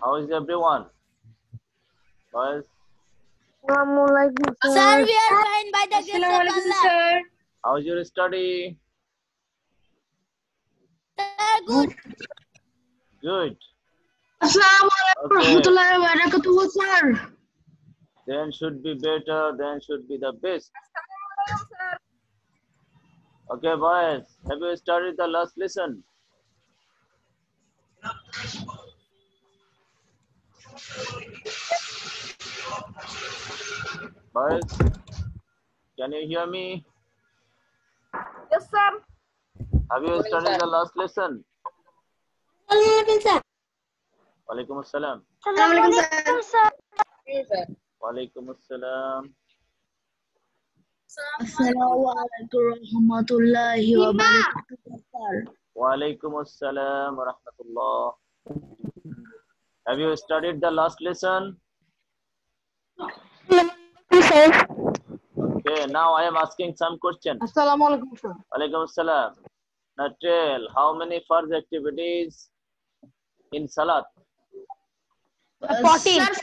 How is everyone? Boys? Sir, we are fine by the grace of Allah. Sir. How is your study? Sir, good. Good. Assalamualaikum warahmatullahi wabarakatuh, sir. Then should be better, then should be the best. Okay, boys. Have you studied the last lesson? Boys, can you hear me? Yes, sir. Have you studied the last lesson? Sir. Walaikum assalam. Assalamualaikum, sir. Walaikum assalam. Assalamualaikum warahmatullahi wabarakatuh. Walaikum assalam wa rahmatullah. Have you studied the last lesson? Okay, now I am asking some questions. Assalamualaikum, sir. Walaikum assalam. Now tell, how many first activities in Salat? 14. Sir,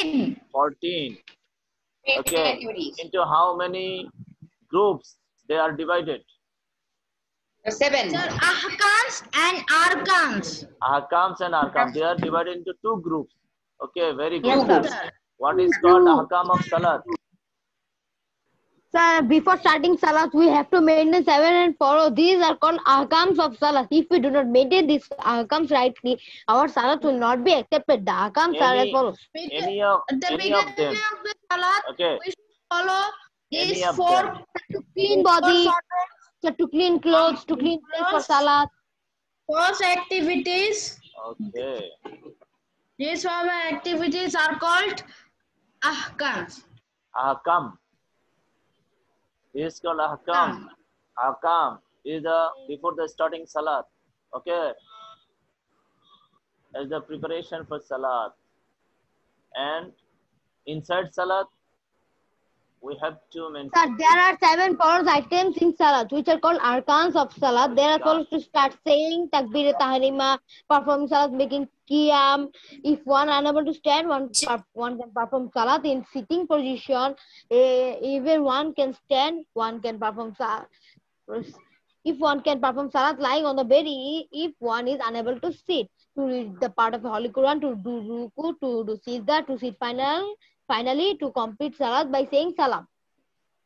14. 14. Okay, into how many groups they are divided? 7. Sir, ahkams and arkans. Ahkams and Arkam, they are divided into 2 groups. Okay, very good. Yes, sir. What is called Ahkam of Salat? Sir, before starting Salat, we have to maintain 7 and follow. These are called ahkams of Salat. If we do not maintain these ahkams rightly, our Salat will not be accepted. The ahkams are as follows. Any of them. the salat, Okay. we should follow Any these of 4 them. To clean body, to clean clothes, to clean place for Salat. first activities. Okay. These 4 activities are called ahkams. Ahkam. This is called Ahkam. Ahkam is before the starting Salat. Okay. As the preparation for Salat. And inside Salat, we have to mention. Sir, there are 7 follows items in Salat, which are called arkans of Salat. They are supposed to start saying Takbir Tahrima, performing Salat, making Qiyam. If one unable to stand, one can perform Salat in sitting position. Even one can stand, one can perform Salat. If one can perform Salat lying on the bed, if one is unable to sit, to read the part of the Holy Quran, to do ruku, to do Sajda, to sit finally to complete Salat by saying Salam.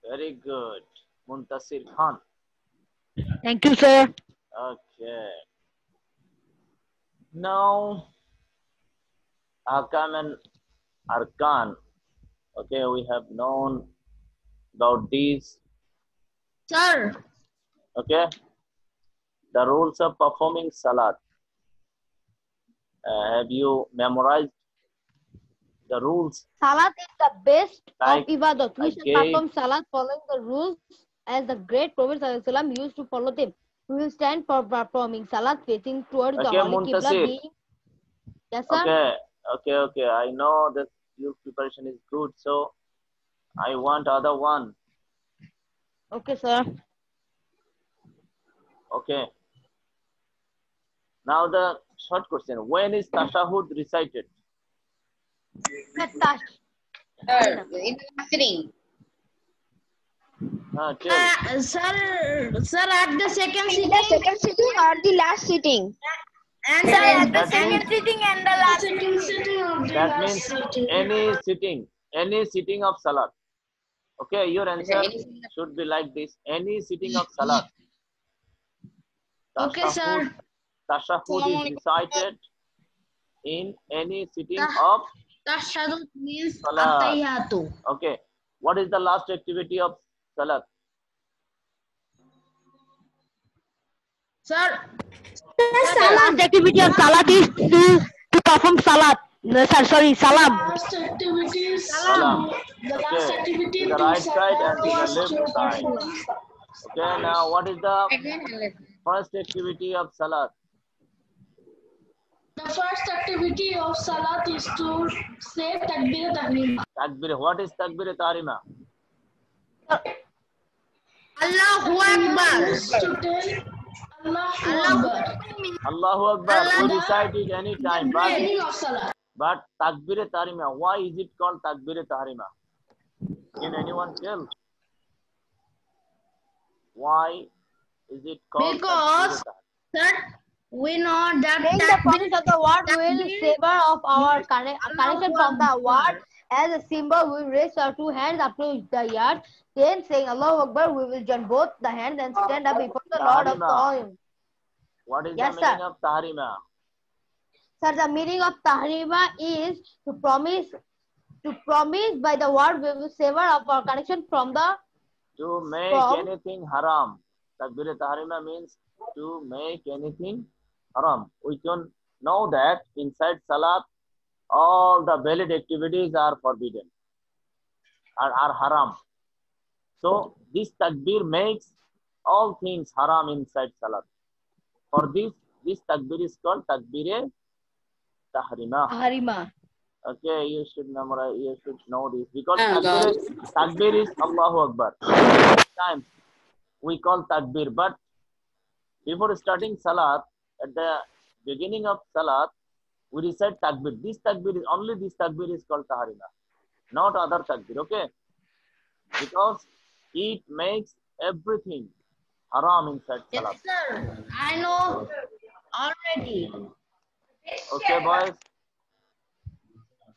Very good. Muntasir Khan. Thank you, sir. Okay. Now, Ahkam and Arkan. Okay, we have known about these. Sir, Okay. The rules of performing Salat. Have you memorized the rules? Salat is the best Like of ibadat. We should again- perform Salat following the rules as the great Prophet ﷺ used to follow them. We will stand for performing Salat facing towards the Okay, Holy Qibla Muntasir. being... Yes, sir? Okay. I know that your preparation is good, so I want other one. Okay, sir. Okay. Now the short question. When is Tashahud recited? Touch. Sir, in the last sitting. Tell. sir, at the second sitting. Second sitting or the last sitting? And Sir, at the That second means- sitting and the last second sitting of the That last means sitting. any sitting of Salat. Okay, your answer any sitting of- should be like this. Any sitting of Salat. Okay, sir. Tashahud is recited in any sitting Tah- of Tashahhud means Salat. At-Tahiyyatu. Okay. What is the last activity of Salat? Sir, The last activity of Salat is to perform Salat. No, sir, sorry, Salam. last activity is Salam. the last Okay. activity To the to right side and to the was left to side. perform. Okay, now what is the Again, and listen. first activity of Salat? The first activity of Salat is to say Takbir Tahrima. Takbir. What is Takbir Tahrima? Allahu Akbar. Is to tell Allahu Akbar. Allahu Akbar. We recite it any time, but Beginning of Salat. But Takbir Tahrima, why is it called Takbir Tahrima? Can anyone tell? Why is it called Because Takbir Tahrima? that we know that Saying the promise of the word will savor of our connection from the word. As a symbol, we raise our two hands up to the yard. Then saying Allahu Akbar, we will join both the hands and stand up before the Lord of Tahrima. all. What is Yes, the meaning sir. of Tahrima? Sir, the meaning of tahrima is to promise by the word we will savor of our connection from the To make From- anything haram. Takbir Tahrima means to make anything haram. We can know that inside Salat, all the valid activities are forbidden, are haram. So this takbir makes all things haram inside Salat. For this takbir is called Takbir Tahrima. tahrima. Okay, you should memorize, you should know this because takbir is Allahu Akbar. Times we call takbir, but before starting Salat, at the beginning of Salat, we recite takbir. This takbir is only this takbir is called tahrima, not other takbir. Okay, because it makes everything haram inside Salat. Yes, sir. I know already. Okay, boys.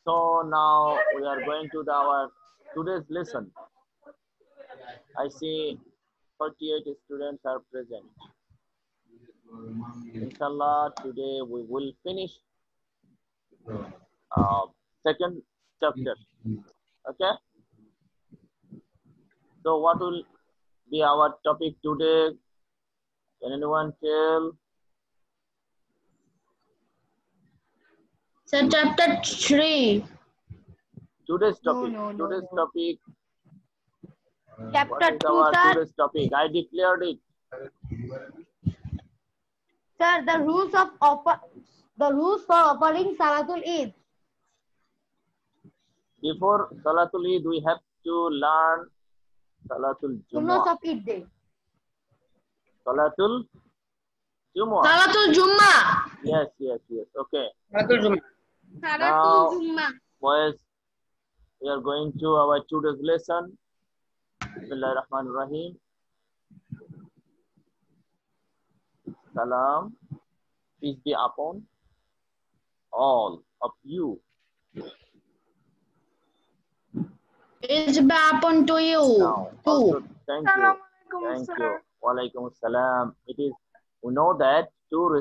So now we are going to our today's lesson. I see 48 students are present. Inshallah, today we will finish second chapter. Okay. So what will be our topic today? Can anyone tell? So chapter 3. Today's topic. No. Today's topic. What Chapter is 2, our sir. today's topic? I declared it. Sir, the rules for offering Salatul Eid. Before Salatul Eid, we have to learn Salatul Sunnas Jumu'ah. of Eid day. Salatul Jumu'ah. Salatul Jummah. Yes. Okay. Salatul Jummah. Now, boys, we are going to our today's lesson. Bismillahirrahmanirrahim. Salam, peace be upon all of you. Is upon to you. Now, also, thank you. Walaikum salam. It is, we know that to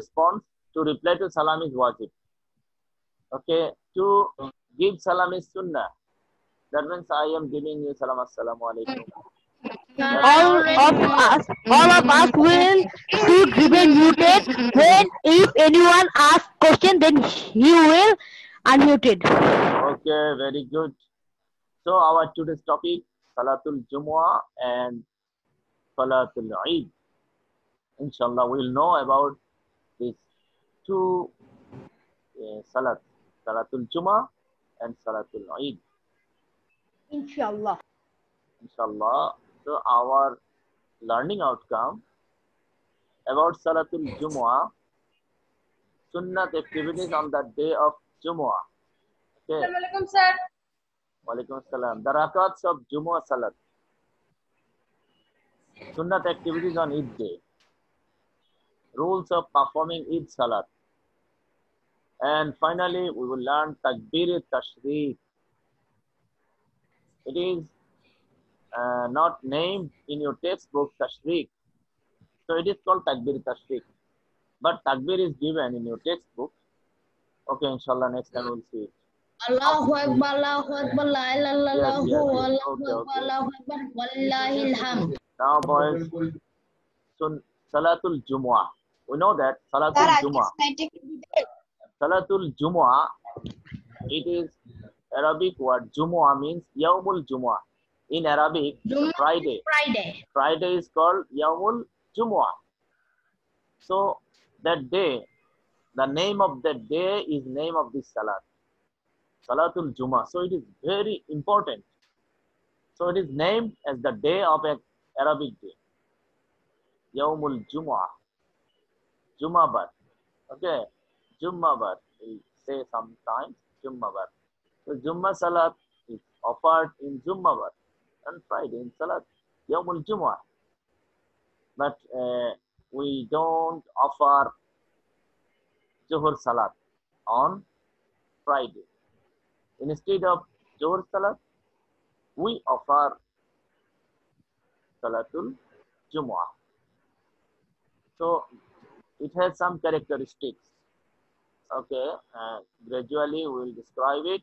reply to salam is wajib. Okay, to give salam is sunnah. That means I am giving you salam, assalamu alaikum. All of us will should remain muted when if anyone asks question, then he will unmuted. Okay, very good. So our today's topic, Salatul Jumu'ah and Salatul Eid. Inshallah, we'll know about these two salat, Salatul Jumu'ah and Salatul Eid. Inshallah. Inshallah. So our learning outcome about Salatul Jumu'ah, Sunnat activities on the day of Jumu'ah. Okay. Assalamualaikum, sir. Walaikum salam. The rakats of Jumu'ah Salat. Sunnat activities on Eid day. Rules of performing Eid Salat. And finally, we will learn Takbir Tashriq. It is not named in your textbook Tashriq. So it is called Takbir Tashriq. But Takbir is given in your textbook. Okay, inshallah, next time we'll see it. Allahu Akbar, Allahu Akbar, la ilaha illallah, Yes. Allahu Okay. Akbar, Allahu Akbar, wallahil hamd. Now, boys, Salatul Jumu'ah. We know that Salatul Jumu'ah. Salatul Jumu'ah, it is Arabic word. Jumu'ah means Yawmul Jumu'ah. In Arabic, Friday. Friday is called Yawmul Jumu'ah. So that day, the name of that day is name of this Salat. Salatul Jumu'ah. So it is very important. So it is named as the day of an Arabic day. Yawmul Jumu'ah. Jumabat. Okay. Jumabat. We say sometimes Jummawar. So Jummah Salat is offered in Jummawar on Friday in Salat Yawmul Jumu'ah. But we don't offer Zuhur Salat on Friday. Instead of Zuhur Salat, we offer Salatul Jumu'ah. So it has some characteristics. Okay, gradually we will describe it.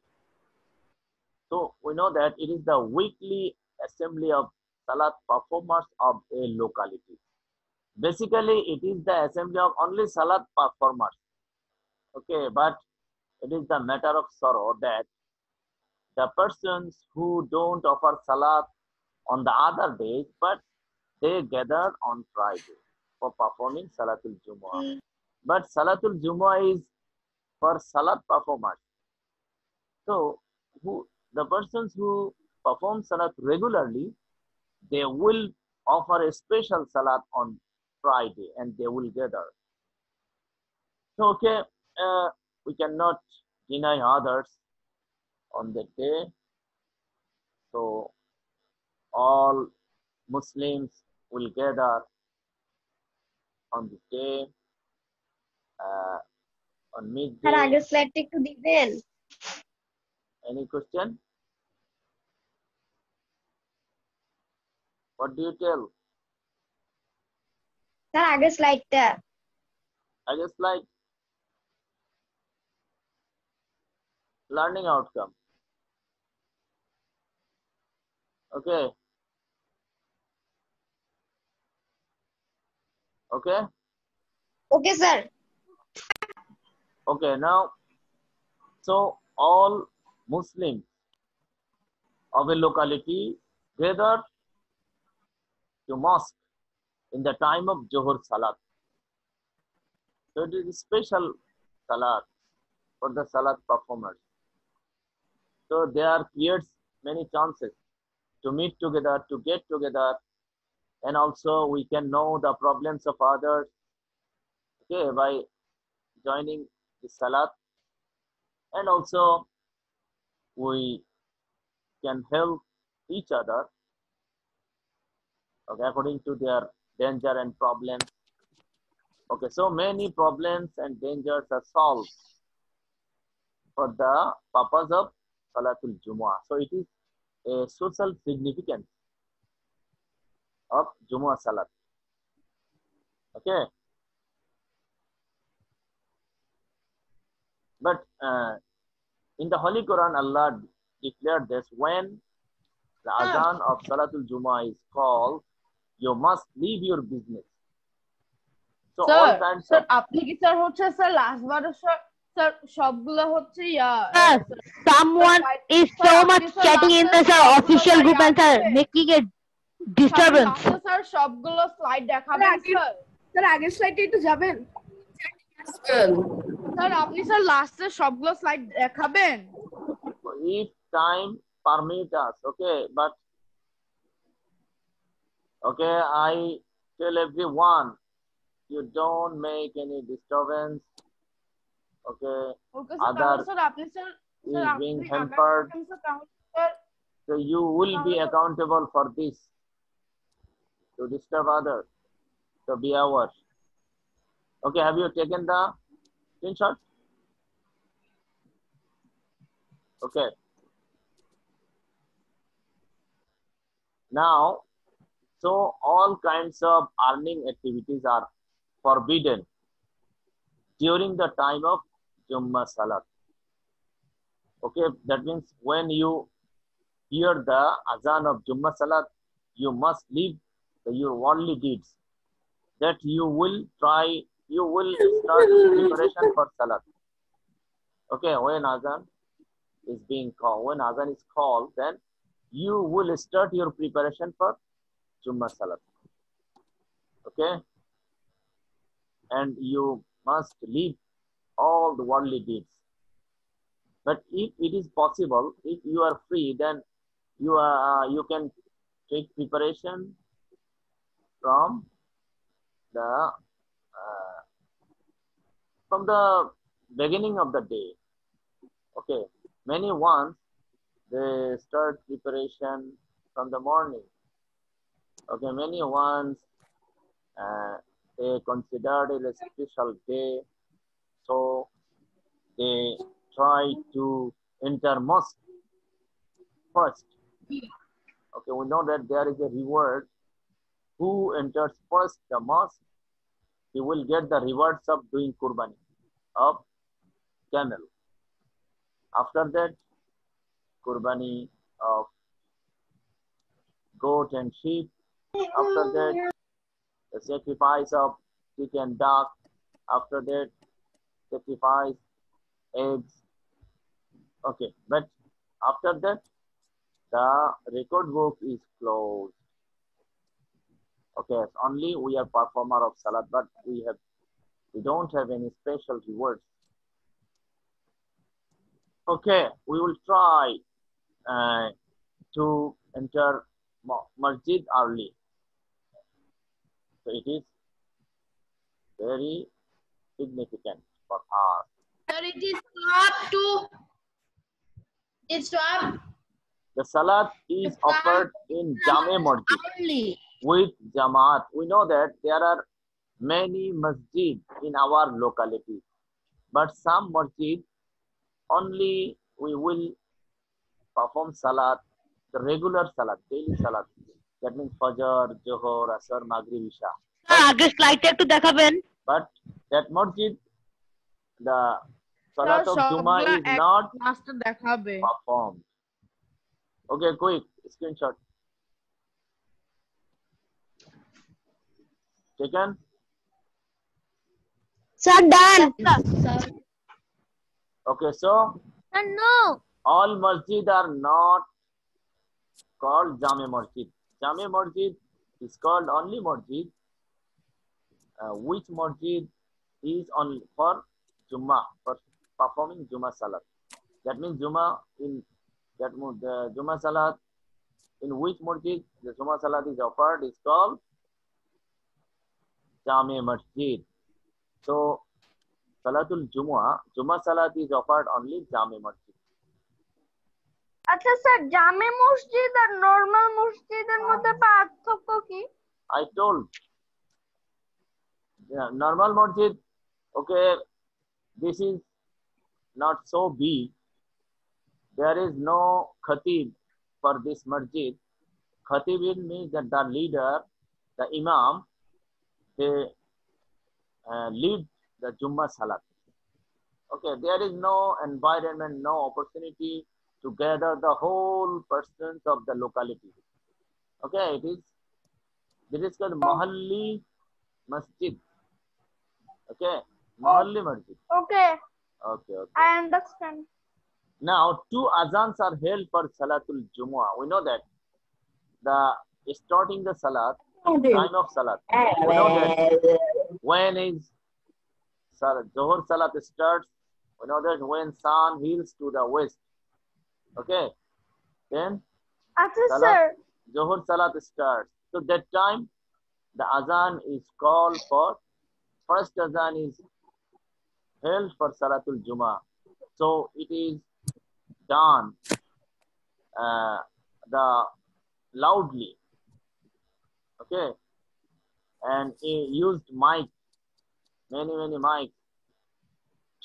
So we know that it is the weekly assembly of Salat performers of a locality. Basically, it is the assembly of only Salat performers. Okay, but it is the matter of sorrow that the persons who don't offer Salat on the other days, but they gather on Friday for performing Salatul Jumu'ah. But Salatul Jumu'ah is for Salat performers. So, the persons who perform Salat regularly, they will offer a special Salat on Friday and they will gather. So, okay, we cannot deny others on that day. So, all Muslims will gather on the day on midday. Any question? What do you tell? I just like learning outcome. Okay. Okay. Okay, sir. Okay, now, so all Muslims of a locality gather to mosque in the time of Johor Salat. So it is a special Salat for the Salat performers. So there creates many chances to meet together, to get together, and also we can know the problems of others, okay, by joining the Salat, and also we can help each other, okay, according to their danger and problems. Okay, so many problems and dangers are solved for the purpose of Salatul Jumu'ah. So it is a social significance of Jumu'ah Salat. Okay. But in the Holy Quran, Allah declared this: when the Azan of Salatul Jumu'ah is called, you must leave your business. So sir, all kinds sir, of... আপনি কি sir হচ্ছে sir last বারে sir সবগুলো হচ্ছে Someone is so much chatting in the sir official group and sir making a disturbance. Sir সবগুলো slide দেখাবেন sir? Sir আগের স্লাইডে একটু যাবেন স্যার আপনি স্যার লাস্টে সবগুলো স্লাইড দেখাবেন? If time permit us, okay, but okay, I tell everyone, you don't make any disturbance, okay, other is being hampered, so you will be accountable for this, to disturb others, so be aware. Okay, have you taken the screenshot? Okay. Now, so all kinds of earning activities are forbidden during the time of Jummah Salat. Okay, that means when you hear the Azan of Jummah Salat, you must leave your worldly deeds. That you will start preparation for Salat. Okay, when Azan is being called, when Azan is called, then you will start your preparation for Jummah Salat. Okay? And you must leave all the worldly deeds. But if it is possible, if you are free, then you can take preparation from the beginning of the day. Okay, many ones they start preparation from the morning. Okay, many ones they considered it a special day, so they try to enter mosque first. Okay, we know that there is a reward. Who enters first the mosque, he will get the rewards of doing kurbani of camel. After that, kurbani of goat and sheep. After that, the sacrifice of chicken, duck. After that, sacrifice eggs. Okay, but after that, the record book is closed. Okay, only we are performer of salat, but we don't have any special rewards. Okay, we will try to enter masjid early. So it is very significant for us. Sir, it's up. The salat is offered in Jame Masjid Only. with Jamaat. We know that there are many masjid in our locality, but some masjid only we will perform salat, the regular salat, daily salat. That means Fajr, Johor, Asar, Maghrib, Isha. But that masjid, the salat of Juma is not performed. Okay, quick screenshot. Taken? Sir, done. Okay, so No. all masjid are not called Jame Masjid. Jame Masjid is called only masjid. Which masjid is only for Juma, for performing Juma Salat. That means Juma in that the Juma Salat in which masjid the Juma Salat is offered is called Jame Masjid. So Salatul Juma Salat is offered only Jame Masjid. আচ্ছা sir জামে মসজিদ আর normal মসজিদের মধ্যে পার্থক্য কি? I told normal masjid, okay, this is not so big. There is no khatib for this masjid. Khatib means that the leader, the imam, they lead the Jummah Salat. Okay, there is no environment, no opportunity to gather the whole persons of the locality. Okay, this is called Mahalli Masjid. Okay, Mahalli Masjid. Okay, Okay. I understand. Now, 2 azans are held for Salatul Jumu'ah. We know that the starting the Salat, time of Salat. We know that when is Zohar Salat starts. We know that when sun heals to the west. Okay. Then sir. Zohar Salat starts. So that time the azan is called for. First azan is held for Salatul Jumu'ah. So it is done the loudly. Okay. And he used mic, many mics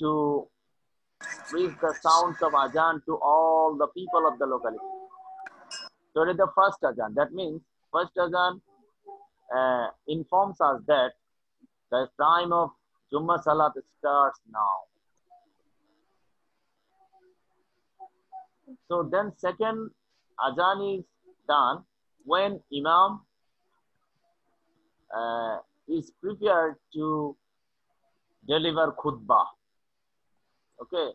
to reach the sounds of Azan to all the people of the locality. So it is the first Azan. That means first Azan informs us that the time of Jummah Salat starts now. So then second Azan is done when Imam is prepared to deliver khutbah. Okay.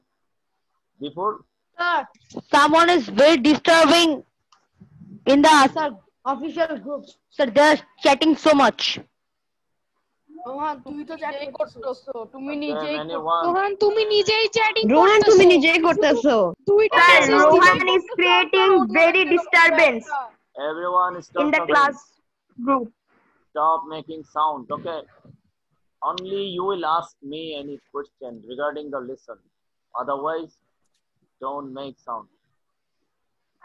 Before. Sir, someone is very disturbing in the Asar official group. Sir, they are chatting so much. Rohan তুমি তো chatting করতেছো তুমি নিজেই রোহান তুমি নিজেই chatting Rohan, তুমি নিজেই করতেছো। দুইটা Rohan is creating very disturbance Everyone stop in the class group. Stop making sound. Okay. Only you will ask me any question regarding the lesson. Otherwise, Don't make sound.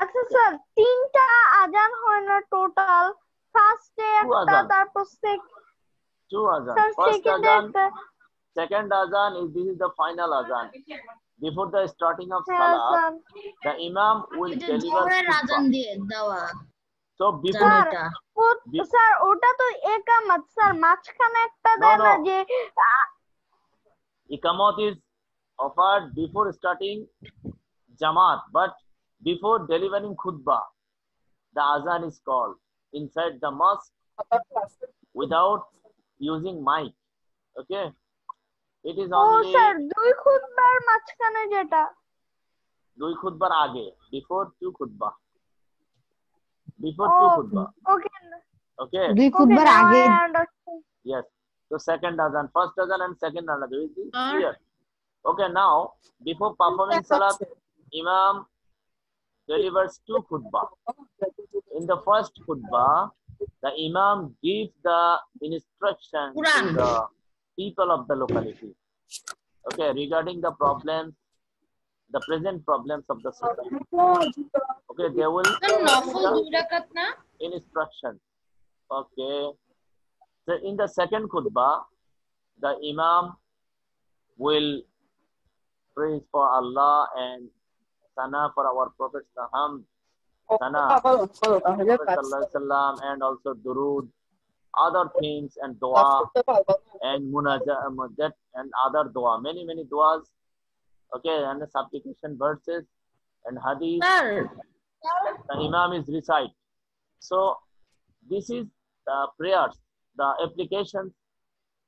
আচ্ছা sir তিনটা আজান হয় না total ফার্স্টে Two একটা azan. তারপর Two azan. Sir First সেকেন্ডে azan, একটা second azan is this is the final azan. Before the starting of হ্যাঁ salah, sir the imam will এটা deliver জোহরের আজান khutbah. দিয়ে দেওয়া So before স্যার স্যার ওটা তো একামত স্যার মাঝখানে একটা No, দেয় না no. যে Iqamat is offered before starting Jamaat, but before delivering khutbah, the azan is called inside the mosque without using mic. Okay, it is ও only স্যার দুই খুতবার মাঝখানে যেটা দুই khutbar age, before two khutbah, before ও two khutbah. ওকে Okay, দুই খুতবার আগে yes. So second azan, first azan and second azan is clear. Okay, now before performing salat, imam delivers two khutbah. In the first khutbah, the imam gives the instruction to the people of the locality. Okay, regarding the problems, the present problems of the society. Okay, they will নফল দুই রাকাত না instructions. Okay, so in the second khutbah, the imam will praise for Allah and sana for our Prophet Muhammad, sana Prophet Sallam, and also durud, other things and dua and munajat and other dua, many duas. Okay, and the supplication verses and hadith. The imam is recite. So this is the prayers, the applications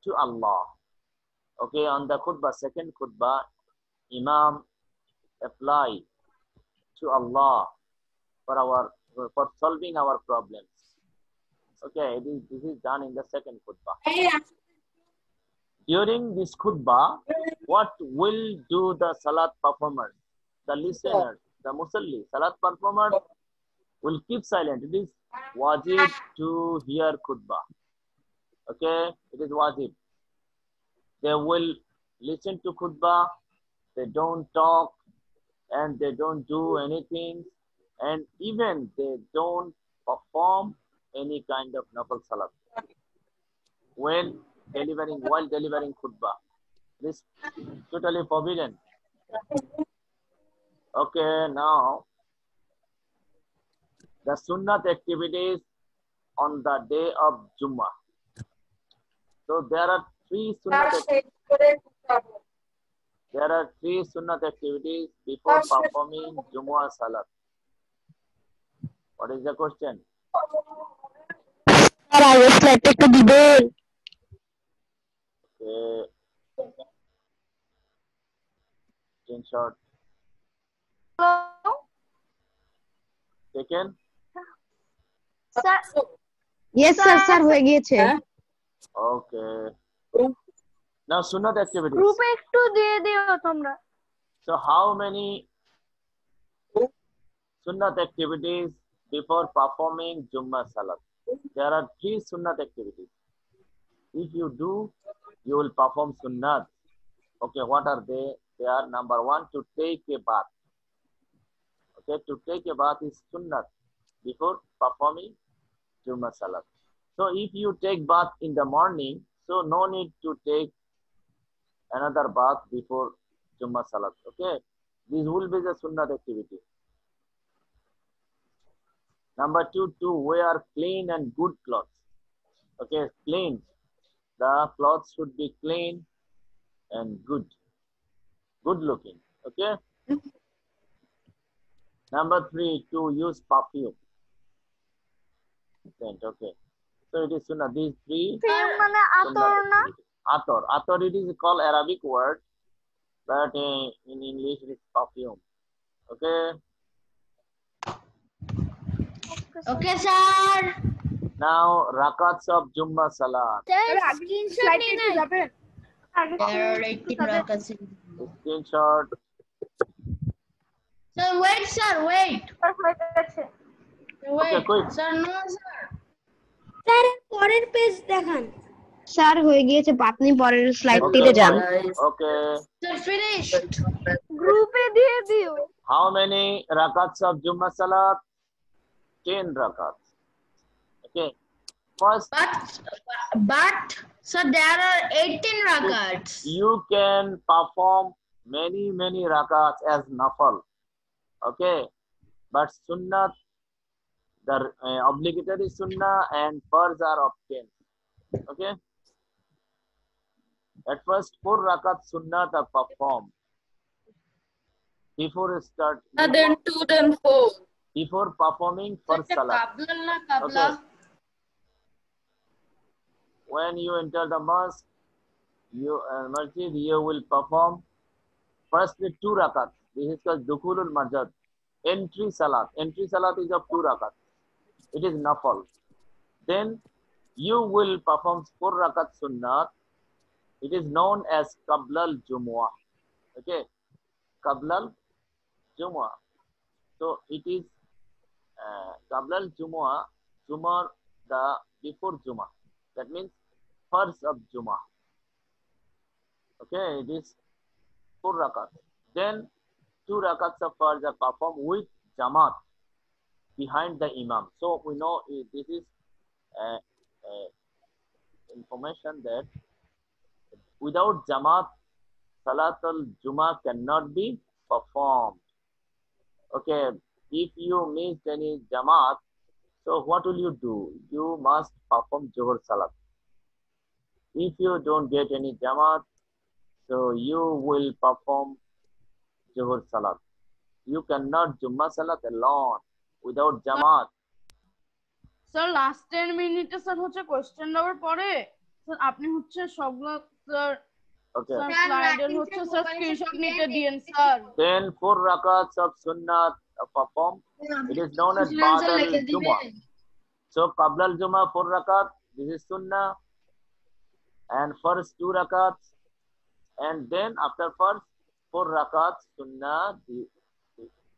to Allah. Okay, on the khutbah, second khutbah, imam apply to Allah for solving our problems. Okay, this is done in the second khutbah. During this khutbah, what will do the salat performers, the listeners, the musalli, salat performers will keep silent. It is wajib to hear khutbah. Okay, it is wajib. They will listen to khutbah. They don't talk and they don't do anything, and even they don't perform any kind of nafil salat while delivering khutbah. This is totally forbidden. Okay, now the sunnat activities on the day of Jummah. So there are three sunnat activities before performing Jummah Salat. What is the question? Okay. Screenshot taken. Sir yes sir sir হয়ে গিয়েছে Okay. Now sunnat activities. গ্রুপে একটু দিয়ে দিও তোমরা So how many sunnat activities before performing Jummah Salat? There are three sunnat activities. If you do, you will perform sunnat. Okay, what are they? They are number one, to take a bath. Okay, to take a bath is sunnat before performing Jummah Salat. So if you take bath in the morning, so no need to take another bath before Jummah Salat. Okay, this will be the sunnat activity. Number two, to wear clean and good clothes. Okay, clean. The clothes should be clean and good looking. Okay. Number three, to use perfume. Okay. So it is sunnah. These three. মানে আতর না Ator. It is called Arabic word, but in English it is perfume. Okay. Okay sir Now rakats of Jummah Salat. Screenshot নিয়ে নেন যাবেন Screenshot. Sir wait Okay, quick. Sir no sir sir পরের page দেখান sir হয়ে গিয়েছে আপনি পরের স্লাইডটিতে যান Okay. স্যার ফিনিশড গ্রুপে দিয়ে দিও How many rakats of Jummah Salat? 10 rakats. Okay. First, But so there are 18 rakats. you can perform many rakats as nafal. Okay. But sunnah, the obligatory sunnah and farz are of 10. Okay. At first, 4 rakat sunnah are performed. Before start. Then 2, then 4. Before performing first salat. Okay. When you enter the mosque, masjid, you will perform firstly 2 rakat. This is called dukhulul masjid. Entry salat. Entry salat is of 2 rakat. It is nafal. Then you will perform 4 rakat sunnah. It is known as qablal jumu'ah. Okay. Qablal jumu'ah. So it is qablal jumu'ah. Jumu'ah the before Jumu'ah. That means first of Jumu'ah. Okay, it is 4 rakats. Then 2 rakats of farz are performed with jamaat behind the imam. So we know this is information that without jamaat, Salatul Jummah cannot be performed. Okay, if you missed any jamaat, so what will you do? You must perform Zuhur Salat. If you don't get any jamaat, so you will perform Zuhur Salat. You cannot Jummah Salat alone without jamaat. Sir, last 10 minutes sir হচ্ছে question number পরে sir আপনি হচ্ছে সবগুলো sir Okay. Sir স্লাইডের হচ্ছে sir screenshot নিতে দিয়েন sir. Then 4 rakats of sunnah performed. It is known as Ba'dal Jummah. So Qabla al-Jummah 4 rakat. This is sunnah. And first 2 rakats. And then after first 4 rakats sunnah.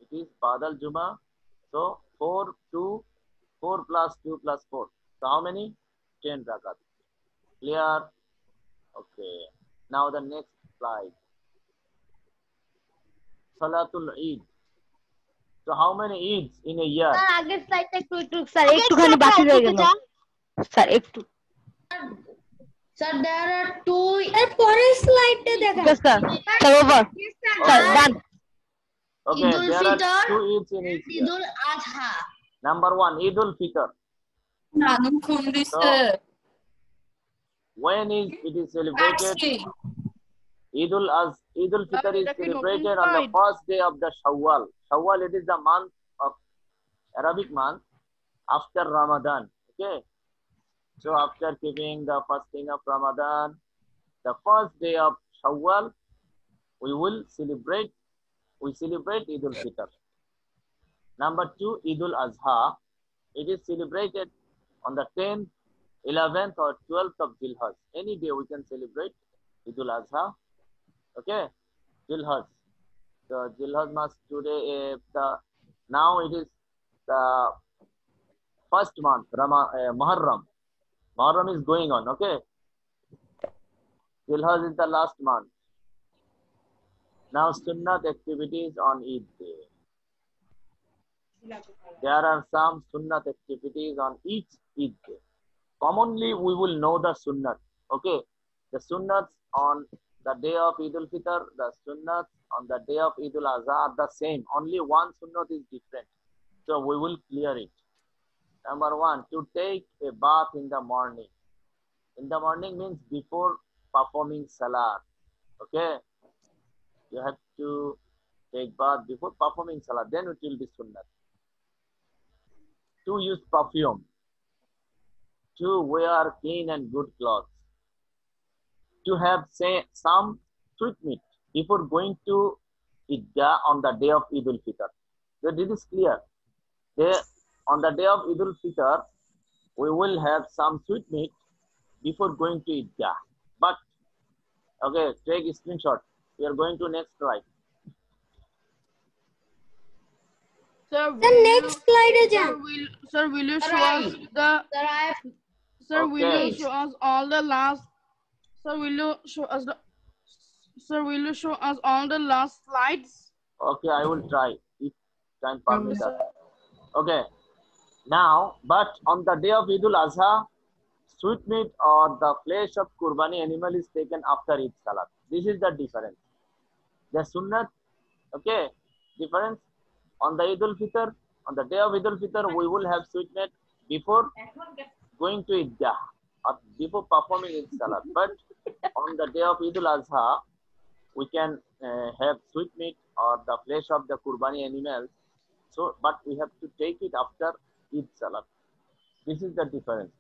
It is Ba'dal Jummah. So 4 plus 2 plus 4. So how many? 10 rakats. Clear? Okay. Now the next slide. Salatul Eid. So how many Eids in a year? Sir আগের স্লাইডটা একটু sir একটুখানি বাকি রয়ে গেল sir একটু Sir, there are 2. পরের স্লাইডে দেখা sir sir over sir done Okay, Eid there are al-Fitr 2 Eids in each year. Eid al-Adha. Number 1, Eid al-Fitr. So, when it is celebrated? Eid al-Fitr is celebrated on the first day of the Shawwal. Shawwal, it is the month of Arabic month after Ramadan. Okay. So after keeping the fasting of Ramadan, the first day of Shawwal, we celebrate Eid al-Fitr. Number 2, Eid al-Adha. It is celebrated on the 10th, 11th or 12th of Dhul-Hajj. Any day we can celebrate Eid al-Adha. Okay, Dhul-Hajj. So Dhul-Hajj must today, now it is the first month, Muharram. Muharram is going on, okay. Dhul-Hajj is the last month. Now Sunnat activities on Eid day. There are some Sunnat activities on each Eid day. Commonly, we will know the Sunnat. Okay, the Sunnats on the day of Eid al-Fitr, the Sunnats on the day of Eid al-Adha are the same. Only one Sunnat is different. So we will clear it. Number 1, to take a bath in the morning. In the morning means before performing Salat. Okay, you have to take bath before performing Salat. Then it will be Sunnat. To use perfume. To wear clean and good clothes. To have some sweet meat before going to Idgah on the day of Eid al-Fitr. So this is clear. On the day of Eid al-Fitr, we will have some sweet meat before going to Idgah. But, okay, take a screenshot. We are going to next slide. Sir, The next slide is sir, will you show us the sir, will you show us all the last sir, will you show us all the last slides? Okay, I will try if time permits. Okay. Now, but on the day of Eidul Azha, sweetmeat or the flesh of Qurbani animal is taken after Eid Salat. This is the difference. The Sunnat, okay, difference on the Eidul Fitr, on the day of Eidul Fitr, we will have sweetmeat before going to Idgah or before performing Eid Salat. But on the day of Eidul Azha, we can have sweetmeat or the flesh of the Qurbani animals. So, but we have to take it after Eid Salat. This is the difference.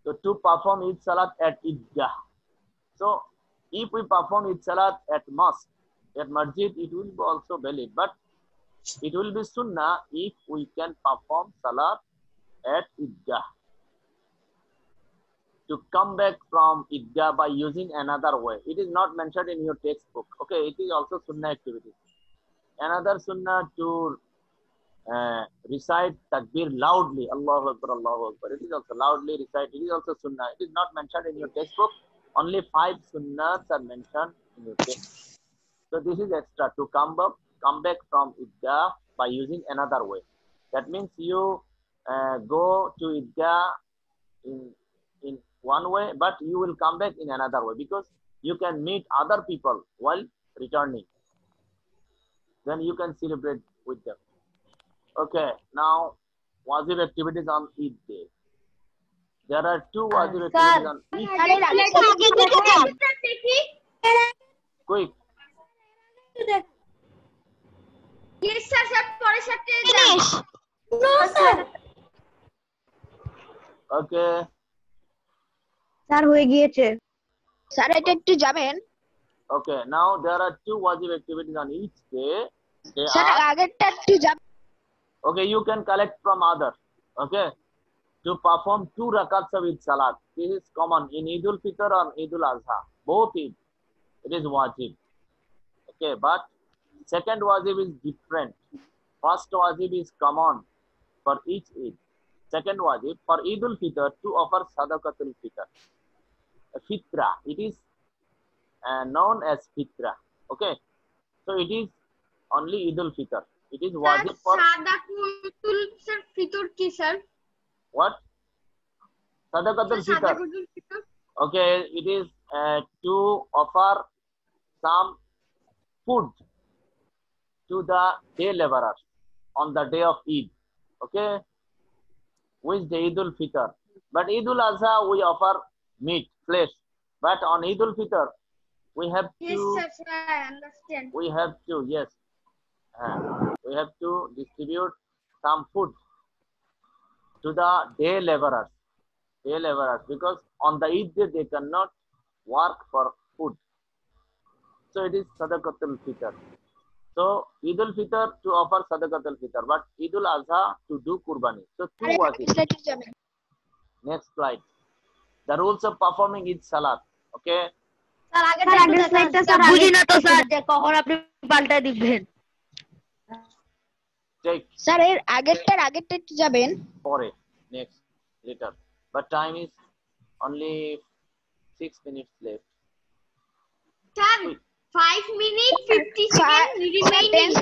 So, to perform Eid Salat at Idgah. So, if we perform Eid Salat at mosque, at masjid, it will be also valid. But it will be sunnah if we can perform Salat at Idgah. To come back from Idgah by using another way. It is not mentioned in your textbook. Okay, it is also sunnah activity. Another sunnah to recite takbir loudly. Allahu Akbar, Allahu Akbar. It is also loudly recite. It is also sunnah. It is not mentioned in your textbook. Only 5 sunnahs are mentioned in your text. So this is extra to come back from Idgah by using another way. That means you go to Idgah in one way, but you will come back in another way because you can meet other people while returning. Then you can celebrate with them. Okay, now wajib activities on Eid day. There are 2 wajib activities on Eid day. Quick. Yes, sir. Finish. No, sir. Okay. Sir হয়ে গিয়েছে sir এটা একটু যাবেন Okay, now there are 2 wajib activities on each day. Sir আগেরটা একটু যাবেন Okay, you can collect from others. Okay, to perform 2 rakats of Eid Salat. This is common in Eidul Fitr or Eidul Azha. Both Eid, it is wajib. Okay, but second wajib is different. First wajib is common for each Eid. Second wajib for Eidul Fitr to offer Sadaqatul Fitr. Fitra, it is known as Fitra. Okay, so it is only Eidul Fitr. It is wajib for Sadaqatul Fitr ki sir? What? Sadaqatul Fitr. Okay, it is to offer some food to the day laborers on the day of Eid. Okay, which the Eidul Fitr. But Eidul Azha we offer meat, flesh. But on Eidul Fitr we have to. Yes, sir. I understand. We have to, yes. We have to distribute some food to the day laborers. Day laborers, because on the Eid day they cannot work for food. So it is Sadaqatul Fitr. So Eidul Fitr to offer Sadaqatul Fitr, but Eidul Azha to do Qurbani. So 2 wajib. Next slide. The rules of performing Eid Salat. Okay. Sir আগের স্লাইডটা sir বুঝি না তো sir যে কখন আপনি পাল্টে দিবেন Take sir এর আগেরটা একটু যাবেন পরে next later. But time is only 6 minutes left. Sir, 5 minutes 50 seconds remaining.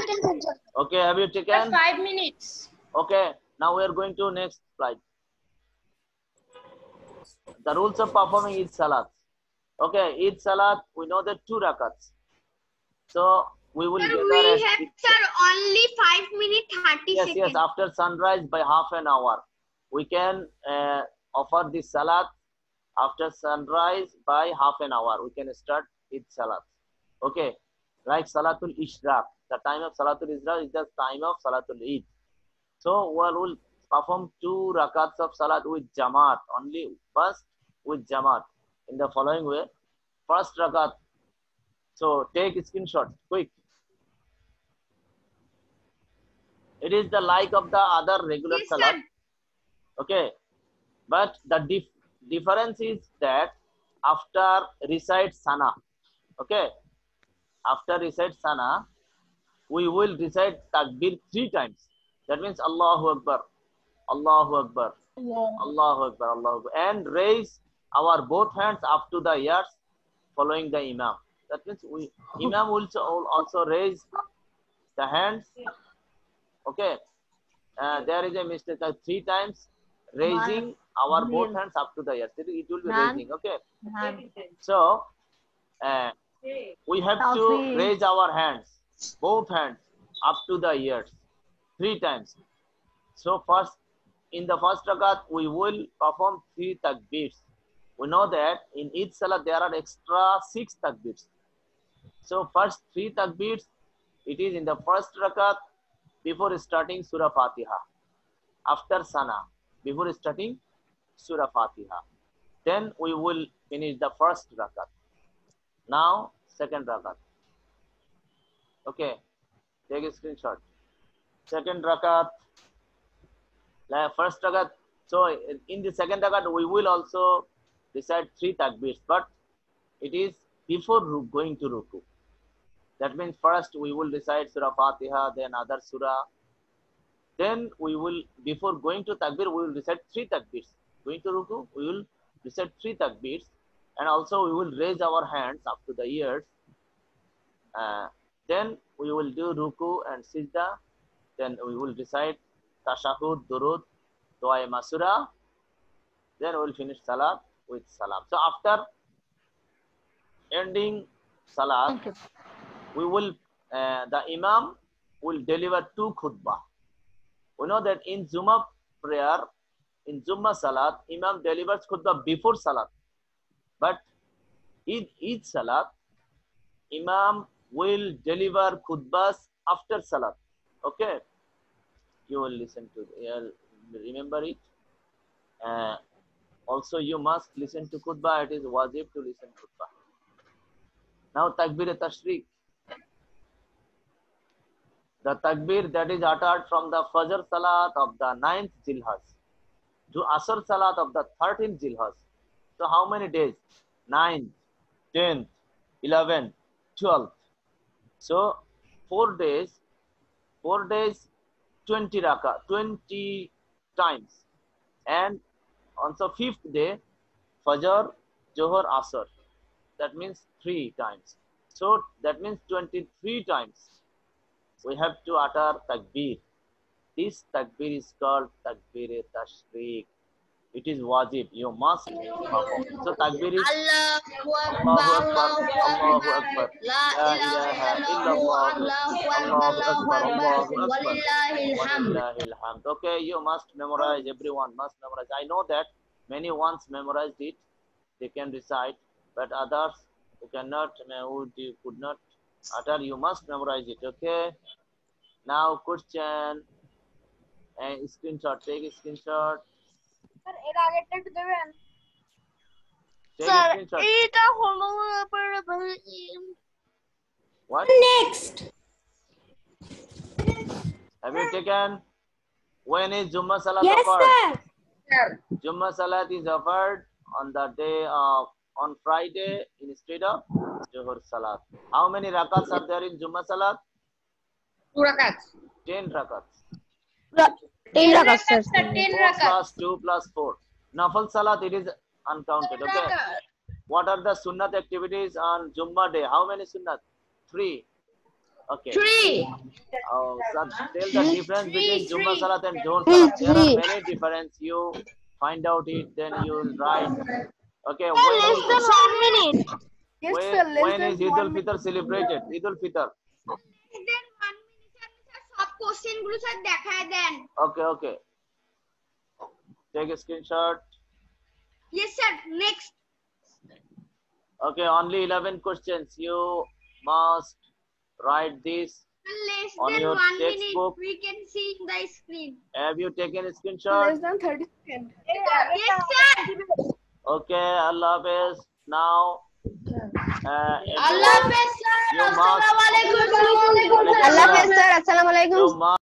Okay, have you taken? 5 minutes. Okay, now we are going to next slide. The rules of performing Eid Salat. Okay, Eid Salat, we know that 2 rakats. So we will Sir, gather we at have sir only 5 minutes 30 yes, seconds. after sunrise by half an hour. We can offer this Salat after sunrise by half an hour. We can start Eid Salat. Okay, like Salatul Ishraq. The time of Salatul Ishraq is the time of Salatul Eid. So we will perform 2 rakats of Salat with Jamaat. Only first with Jamaat. In the following way. First rakat. So take a screenshot, quick. It is the like of the other regular Yes, Salat. sir. Okay. But the difference is that after recite Sana. Okay. After recite Sana, we will recite Takbir 3 times. That means Allahu Akbar, Allahu Akbar, Allahu Akbar, Allahu Akbar, and raise our both hands up to the ears following the Imam. That means Imam will also raise the hands. Okay. There is a mistake. 3 times raising our both hands up to the ears. It will be raising. Okay. So we have to raise our hands, both hands up to the ears 3 times. So first, in the first rakat, we will perform 3 takbeers. We know that in each salah there are extra 6 takbeers. So first 3 takbeers, it is in the first rakat before starting Surah Fatiha. After Sana, before starting Surah Fatiha. Then we will finish the first rakat. Now second rakat. Okay, take a screenshot. Second rakat. First rakat. So in the second rakat, we will also recite 3 takbeers, but it is before going to ruku. That means first we will recite Surah Fatiha, then other surah. Then we will, before going to takbir, we will recite 3 takbirs. Going to ruku, we will recite 3 takbirs, and also we will raise our hands up to the ears. Then we will do ruku and sijda. Then we will recite tashahud, durud, dua masura. Then we will finish salat with salam. So after ending salat, we will the imam will deliver 2 khutbah. We know that in Jummah prayer, in Jummah salat, imam delivers khutbah before salat, but in each salat, imam will deliver khutbahs after salat. Okay, you will listen to remember it. Also, you must listen to khutbah. It is wajib to listen to khutbah. Now, takbir tashriq. The takbir that is uttered from the Fajr Salat of the 9th Zilhaj to Asr Salat of the 13th Zilhaj. So how many days? 9th, 10th, 11th, 12th. So 4 days, 20 rakah, 20 times. And also 5th day, Fajr, Johar, Asr. That means 3 times. So that means 23 times. We have to utter takbir. This takbir is called takbir tashriq. It is wajib. You must perform. So takbir is Allahu Akbar, Allahu Akbar, La ilaha illallah, Allahu Akbar, Allahu Akbar, Walillahil hamd. Okay, you must memorize. Everyone must memorize. I know that many once memorized it, they can recite, but others who cannot, who could not utter, you must memorize it. Okay. Now question and screenshot. Take a screenshot. Sir, এর আগেরটা একটু দেবেন। Take a screenshot. এটা হলো What? Next. Have you taken? When is Jummah Salat Yes, offered? Sir. Jummah Salat is offered on the day of, on Friday instead of Johar Salat. How many rakats are there in Jummah Salat? 2 rakats. 10 rakats. 10 rakats, sir. 4 plus 2 plus 4. Nafal Salat, it is uncounted. Okay. What are the Sunnat activities on Jummah day? How many Sunnat? 3. Okay. 3. Oh, so tell the difference between Jummah Salat and Johar Salat. There are many differences. You find out it, then you will write. Okay. Less than 1 minute. When is Eid al-Fitr celebrated? Eid al-Fitr. Then 1 minute সব question গুলো sir দেখায় দেন। Okay, okay. Take a screenshot. Yes sir, next. Okay, only 11 questions. You must write this Less on than your 1 textbook. minute we can see in the screen. Have you taken a screenshot? than 30 seconds. Yes sir. Okay, Allah Hafiz. Now, Allah Hafiz sir. you must, Assalamu alaikum. Allah Hafiz, sir. Assalamu alaikum. you must